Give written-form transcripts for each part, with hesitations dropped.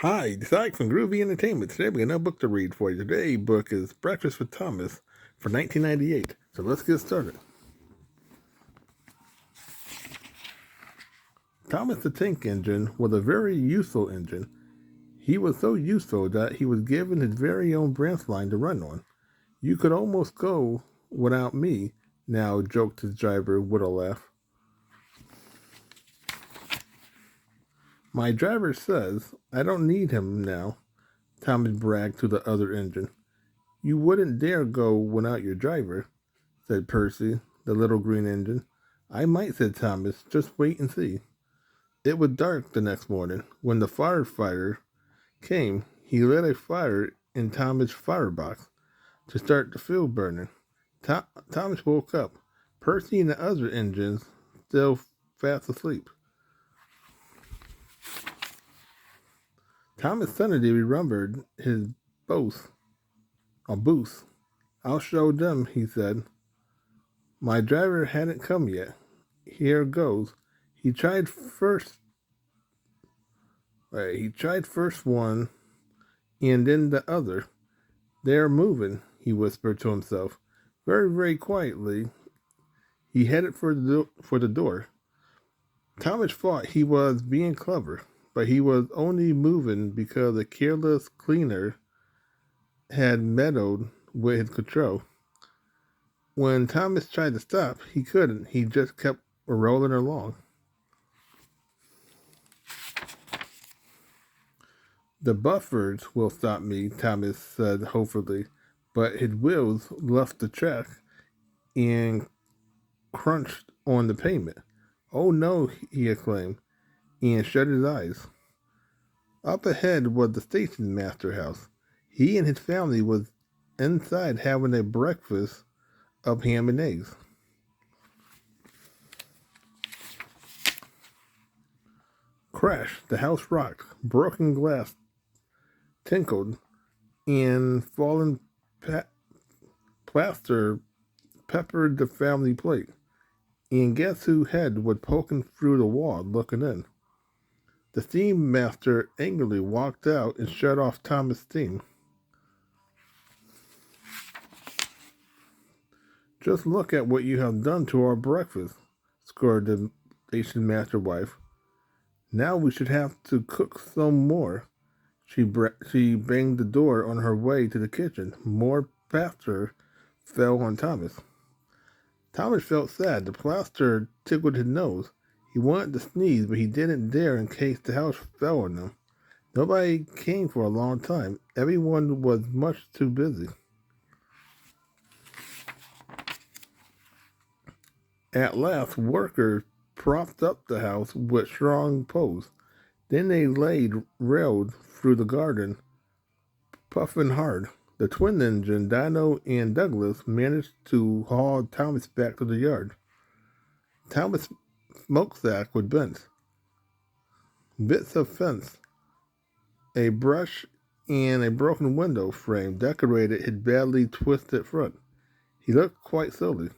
Hi, it's Ike from Groovy Entertainment. Today we got another book to read for you. Today's book is Breakfast with Thomas for 1998. So let's get started. Thomas the Tank Engine was a very useful engine. He was so useful that he was given his very own branch line to run on. You could almost go without me now, joked his driver with a laugh. My driver says I don't need him now, Thomas bragged to the other engine. You wouldn't dare go without your driver, said Percy, the little green engine. I might, said Thomas. Just wait and see. It was dark the next morning. When the firefighter came, he lit a fire in Thomas' firebox to start the fuel burning. Thomas woke up. Percy and the other engines still fast asleep. Thomas suddenly remembered his booth. I'll show them, he said. My driver hadn't come yet. Here goes. He tried first one and then the other. They're moving, he whispered to himself. Very, very quietly, he headed for the door. Thomas thought he was being clever, but he was only moving because a careless cleaner had meddled with his control. When Thomas tried to stop, he couldn't. He just kept rolling along. The buffers will stop me, Thomas said hopefully, but his wheels left the track and crunched on the pavement. Oh no, he exclaimed, and shut his eyes. Up ahead was the station master house. He and his family was inside having a breakfast of ham and eggs. Crash, the house rocked, broken glass tinkled, and fallen plaster peppered the family plate. And guess whose head was poking through the wall looking in? The steam master angrily walked out and shut off Thomas' steam. Just look at what you have done to our breakfast, scored the station master wife. Now we should have to cook some more. She banged the door on her way to the kitchen. More plaster fell on Thomas. Thomas felt sad. The plaster tickled his nose. He wanted to sneeze, but he didn't dare in case the house fell on them. Nobody came for a long time. Everyone was much too busy. At last, workers propped up the house with strong poles. Then they laid rails through the garden, puffing hard. The twin engine, Dino and Douglas, managed to haul Thomas back to the yard. Thomas' smokestack was bent. Bits of fence, a brush, and a broken window frame decorated his badly twisted front. He looked quite silly.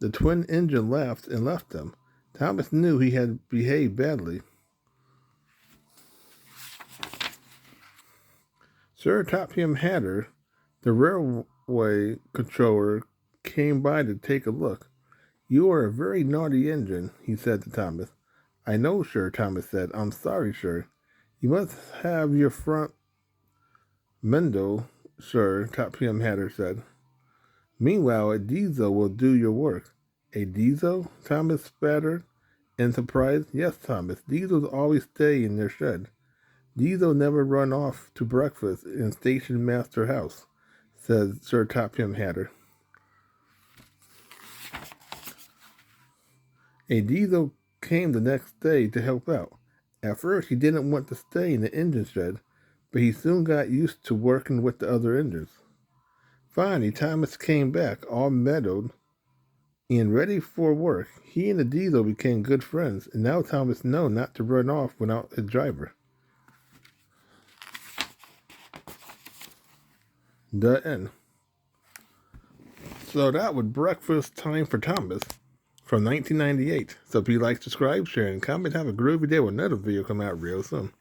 The twin engine laughed and left him. Thomas knew he had behaved badly. Sir Topham Hatter, the railway controller, came by to take a look. You are a very naughty engine, he said to Thomas. I know, sir, Thomas said. I'm sorry, sir. You must have your front mended, sir, Topham Hatter said. Meanwhile, a diesel will do your work. A diesel? Thomas spattered in surprise. Yes, Thomas. Diesels always stay in their shed. Diesel never run off to breakfast in station master house, said Sir Topham Hatter. A diesel came the next day to help out. At first, he didn't want to stay in the engine shed, but he soon got used to working with the other engines. Finally, Thomas came back, all meddled and ready for work. He and the diesel became good friends, and now Thomas knew not to run off without a driver. The end. So that was Breakfast Time for Thomas from 1998. So if you like, subscribe, share, and comment. Have a groovy day when another video come out real soon.